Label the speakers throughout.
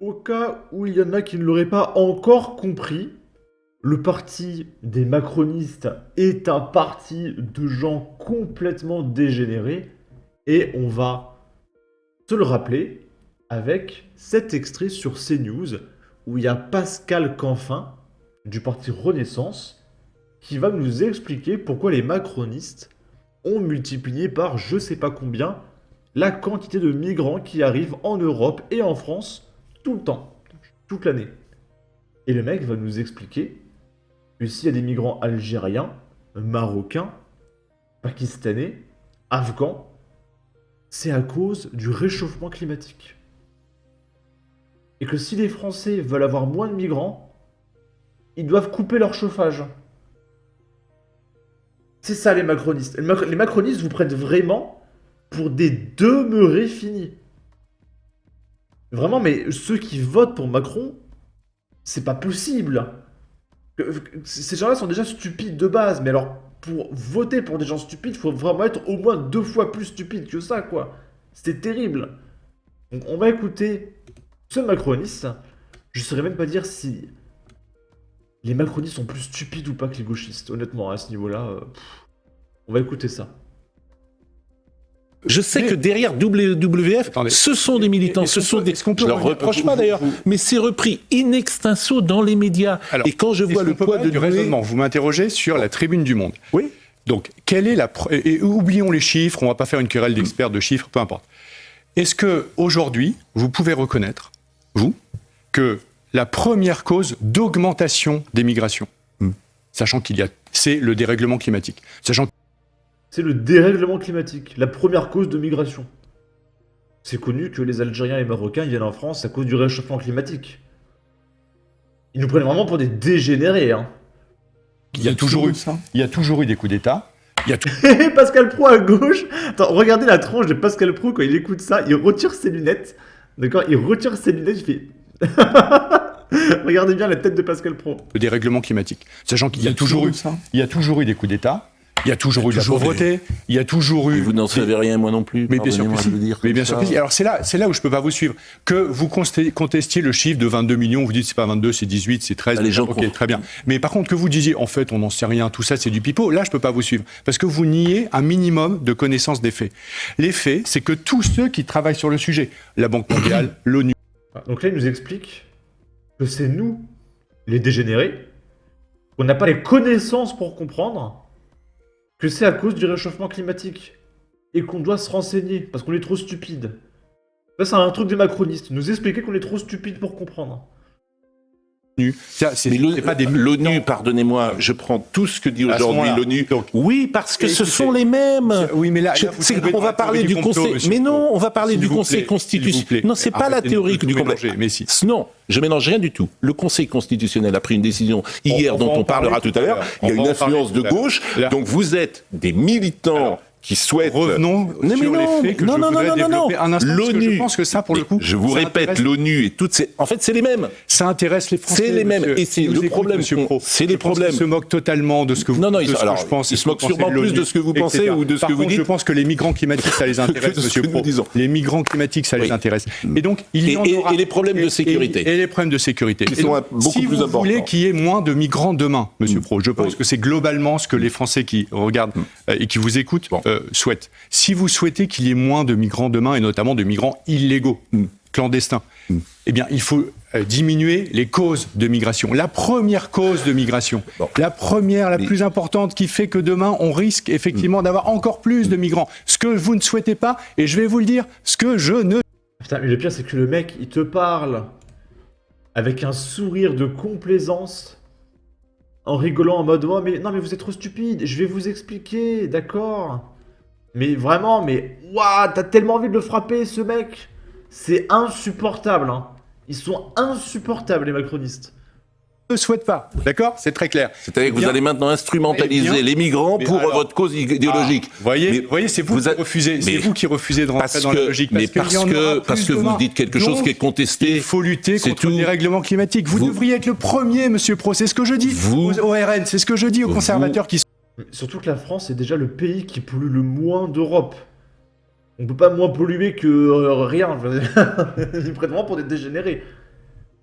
Speaker 1: Au cas où il y en a qui ne l'auraient pas encore compris, le parti des macronistes est un parti de gens complètement dégénérés et on va se le rappeler avec cet extrait sur CNews où il y a Pascal Canfin du parti Renaissance qui va nous expliquer pourquoi les macronistes ont multiplié par je sais pas combien la quantité de migrants qui arrivent en Europe et en France tout le temps, toute l'année. Et le mec va nous expliquer que s'il y a des migrants algériens, marocains, pakistanais, afghans, c'est à cause du réchauffement climatique. Et que si les Français veulent avoir moins de migrants, ils doivent couper leur chauffage. C'est ça les macronistes. Les macronistes vous prennent vraiment pour des demeurés finis. Vraiment, mais ceux qui votent pour Macron, c'est pas possible. Ces gens-là sont déjà stupides de base, mais alors pour voter pour des gens stupides, il faut vraiment être au moins 2 fois plus stupide que ça, quoi. C'était terrible. Donc on va écouter ce macroniste. Je saurais même pas dire si les macronistes sont plus stupides ou pas que les gauchistes, honnêtement, à ce niveau-là. On va écouter ça.
Speaker 2: Je sais que derrière WWF, ce sont des militants, ce sont des... Je leur reproche pas d'ailleurs, mais c'est repris in extenso dans les médias.
Speaker 3: Alors,
Speaker 2: et quand je vois le poids de
Speaker 3: du raisonnement, vous m'interrogez sur la Tribune du Monde.
Speaker 2: Oui.
Speaker 3: Donc, quelle est la... Et oublions les chiffres, on va pas faire une querelle d'experts de chiffres, peu importe. Est-ce que aujourd'hui, vous pouvez reconnaître, vous, que la première cause d'augmentation des migrations, sachant qu'il y a... c'est le dérèglement climatique, sachant
Speaker 1: C'est le dérèglement climatique, la première cause de migration. C'est connu que les Algériens et les Marocains viennent en France à cause du réchauffement climatique. Ils nous prennent vraiment pour des dégénérés, hein.
Speaker 3: il y a toujours eu des coups d'État. Il y a
Speaker 1: Pascal Pro à gauche. Attends, regardez la tronche de Pascal Pro quand il écoute ça. Il retire ses lunettes. D'accord. Il retire ses lunettes. Il fait. Regardez bien la tête de Pascal Pro.
Speaker 3: Le dérèglement climatique. Sachant qu'il y a toujours eu des coups d'État. Il y a toujours eu de la pauvreté, il y a toujours eu...
Speaker 2: Vous n'en savez rien, moi non plus.
Speaker 3: Mais bien sûr que si. Mais bien sûr que si. Alors c'est là où je peux pas vous suivre. Que vous contestiez le chiffre de 22 millions, vous dites c'est pas 22, c'est 18, c'est 13.
Speaker 2: Les gens
Speaker 3: ok, très bien. Mais par contre que vous disiez en fait on n'en sait rien, tout ça c'est du pipeau, là je peux pas vous suivre. Parce que vous niez un minimum de connaissance des faits. Les faits, c'est que tous ceux qui travaillent sur le sujet, la Banque mondiale, l'ONU...
Speaker 1: Donc là il nous explique que c'est nous, les dégénérés, on n'a pas les connaissances pour comprendre que c'est à cause du réchauffement climatique et qu'on doit se renseigner parce qu'on est trop stupide. Ça, c'est un truc des macronistes, nous expliquer qu'on est trop stupide pour comprendre.
Speaker 2: Mais l'ONU, pardonnez-moi, je prends tout ce que dit aujourd'hui l'ONU. Oui, parce que ce sont les mêmes.
Speaker 3: Oui, mais là,
Speaker 2: on va parler du Conseil. Mais non, on va parler du Conseil constitutionnel. Non, c'est pas la théorie du complot.
Speaker 3: Mais si.
Speaker 2: Non, je mélange rien du tout. Le Conseil constitutionnel a pris une décision hier dont on parlera tout à l'heure. Il y a une influence de gauche. Donc vous êtes des militants qui souhaitent...
Speaker 3: Revenons sur les faits que je voudrais développer un instant, parce que je pense que ça, pour le coup...
Speaker 2: Je vous répète, l'ONU et toutes ces... En fait, c'est les mêmes.
Speaker 3: Ça intéresse les Français.
Speaker 2: C'est les mêmes. Et c'est le problème, c'est les problèmes.
Speaker 3: Ils se moquent totalement de ce que vous...
Speaker 2: Non, ils se moquent sûrement plus de ce que vous pensez ou de ce que vous dites.
Speaker 3: Je pense que les migrants climatiques, ça les intéresse, monsieur Pro. Les migrants climatiques, ça les intéresse. Et donc, il y en aura...
Speaker 2: Et les problèmes de sécurité.
Speaker 3: Et les problèmes de sécurité.
Speaker 2: Qui sont beaucoup plus importants.
Speaker 3: Si vous voulez qu'il y ait moins de migrants demain, monsieur Pro, je pense que c'est globalement ce que les Français qui regardent et qui vous écoutent souhaitent. Si vous souhaitez qu'il y ait moins de migrants demain, et notamment de migrants illégaux, clandestins, eh bien, il faut diminuer les causes de migration. La première cause de migration, la plus importante qui fait que demain, on risque effectivement d'avoir encore plus de migrants. Ce que vous ne souhaitez pas, et je vais vous le dire, ce que je ne...
Speaker 1: Putain, mais le pire, c'est que le mec, il te parle avec un sourire de complaisance, en rigolant en mode « Oh, mais non, mais vous êtes trop stupide, je vais vous expliquer, d'accord ?» Mais vraiment, mais waouh, t'as tellement envie de le frapper, ce mec. C'est insupportable, hein. Ils sont insupportables, les macronistes.
Speaker 3: Ne souhaite pas, d'accord? C'est très clair.
Speaker 2: C'est-à-dire que vous allez maintenant instrumentaliser les migrants pour votre cause idéologique.
Speaker 3: Vous voyez, c'est vous qui refusez de rentrer dans la logique.
Speaker 2: Parce que vous dites quelque chose qui est contesté.
Speaker 3: Il faut lutter contre le dérèglement climatique. Vous devriez être le premier, monsieur Pro. C'est ce que je dis au RN, c'est ce que je dis aux conservateurs qui sont...
Speaker 1: Surtout que la France est déjà le pays qui pollue le moins d'Europe. On peut pas moins polluer que rien. Ils prennent vraiment pour des dégénérés.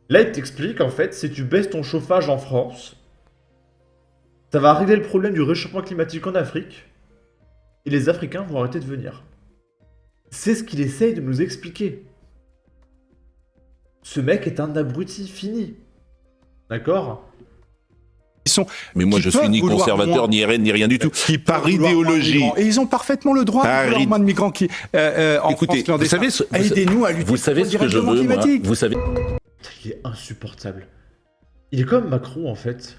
Speaker 1: Là, il t'explique, en fait, si tu baisses ton chauffage en France, ça va régler le problème du réchauffement climatique en Afrique, et les Africains vont arrêter de venir. C'est ce qu'il essaye de nous expliquer. Ce mec est un abruti fini. D'accord?
Speaker 2: Mais moi, je suis ni conservateur, ni RN, ni rien du tout. Par idéologie.
Speaker 3: Et ils ont parfaitement le droit de vouloir moins de migrants qui, en
Speaker 2: Écoutez,
Speaker 3: France,
Speaker 2: vous savez,
Speaker 3: aidez-nous à lutter
Speaker 2: vous savez
Speaker 3: contre
Speaker 2: ce que je
Speaker 3: le
Speaker 2: veux, moi.
Speaker 3: climatique.
Speaker 2: Vous savez.
Speaker 1: Il est insupportable. Il est comme Macron, en fait.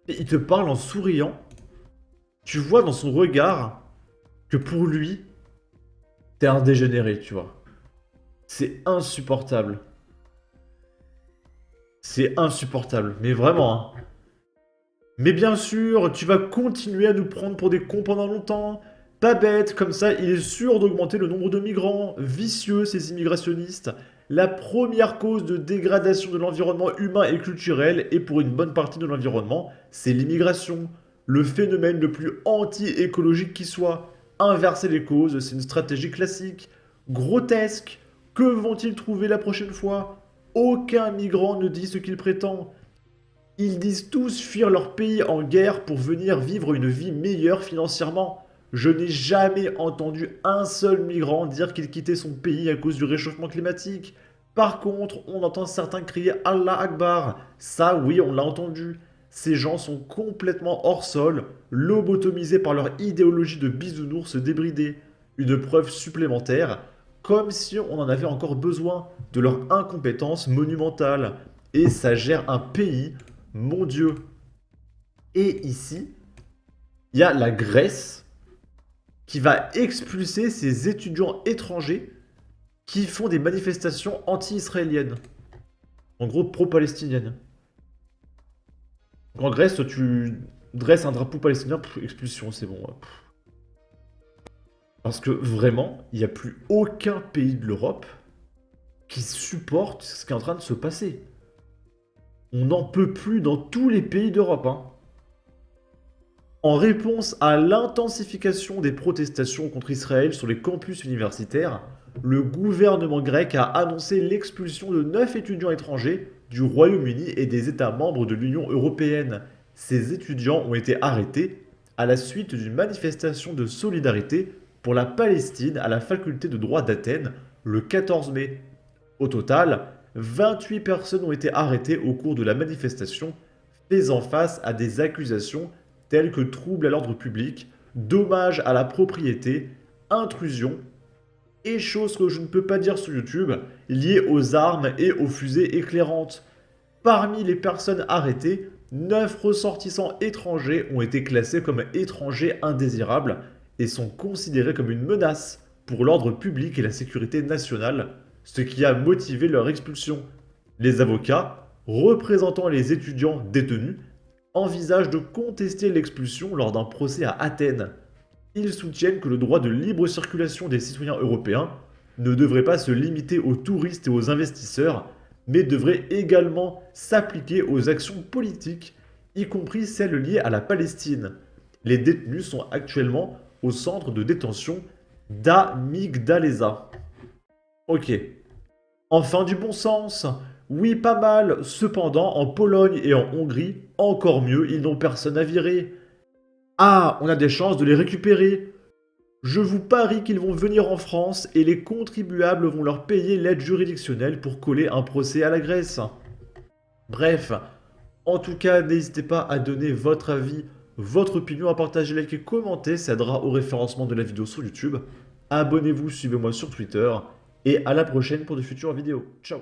Speaker 1: Et il te parle en souriant. Tu vois dans son regard que pour lui, t'es un dégénéré, tu vois. C'est insupportable. C'est insupportable, mais vraiment. Hein. Mais bien sûr, tu vas continuer à nous prendre pour des cons pendant longtemps. Pas bête, comme ça, il est sûr d'augmenter le nombre de migrants. Vicieux, ces immigrationnistes. La première cause de dégradation de l'environnement humain et culturel, et pour une bonne partie de l'environnement, c'est l'immigration. Le phénomène le plus anti-écologique qui soit. Inverser les causes, c'est une stratégie classique. Grotesque. Que vont-ils trouver la prochaine fois? Aucun migrant ne dit ce qu'il prétend. Ils disent tous fuir leur pays en guerre pour venir vivre une vie meilleure financièrement. Je n'ai jamais entendu un seul migrant dire qu'il quittait son pays à cause du réchauffement climatique. Par contre, on entend certains crier Allah Akbar. Ça, oui, on l'a entendu. Ces gens sont complètement hors sol, lobotomisés par leur idéologie de bisounours débridés. Une preuve supplémentaire, comme si on en avait encore besoin, de leur incompétence monumentale. Et ça gère un pays, mon Dieu. Et ici, il y a la Grèce qui va expulser ses étudiants étrangers qui font des manifestations anti-israéliennes. En gros, pro-palestiniennes. En Grèce, tu dresses un drapeau palestinien, expulsion, c'est bon. Parce que vraiment, il n'y a plus aucun pays de l'Europe qui supporte ce qui est en train de se passer. On n'en peut plus dans tous les pays d'Europe. Hein. En réponse à l'intensification des protestations contre Israël sur les campus universitaires, le gouvernement grec a annoncé l'expulsion de 9 étudiants étrangers du Royaume-Uni et des États membres de l'Union européenne. Ces étudiants ont été arrêtés à la suite d'une manifestation de solidarité pour la Palestine à la faculté de droit d'Athènes le 14 mai. Au total, 28 personnes ont été arrêtées au cours de la manifestation, faisant face à des accusations telles que troubles à l'ordre public, dommages à la propriété, intrusion, et choses que je ne peux pas dire sur YouTube, liées aux armes et aux fusées éclairantes. Parmi les personnes arrêtées, 9 ressortissants étrangers ont été classés comme étrangers indésirables et sont considérés comme une menace pour l'ordre public et la sécurité nationale, ce qui a motivé leur expulsion. Les avocats, représentant les étudiants détenus, envisagent de contester l'expulsion lors d'un procès à Athènes. Ils soutiennent que le droit de libre circulation des citoyens européens ne devrait pas se limiter aux touristes et aux investisseurs, mais devrait également s'appliquer aux actions politiques, y compris celles liées à la Palestine. Les détenus sont actuellement au centre de détention d'Amygdaleza. Ok. Enfin du bon sens. Oui, pas mal. Cependant, en Pologne et en Hongrie, encore mieux, ils n'ont personne à virer. Ah, on a des chances de les récupérer. Je vous parie qu'ils vont venir en France et les contribuables vont leur payer l'aide juridictionnelle pour coller un procès à la Grèce. Bref, en tout cas, n'hésitez pas à donner votre avis, votre opinion, à partager, liker, commenter, ça aidera au référencement de la vidéo sur YouTube. Abonnez-vous, suivez-moi sur Twitter et à la prochaine pour de futures vidéos. Ciao.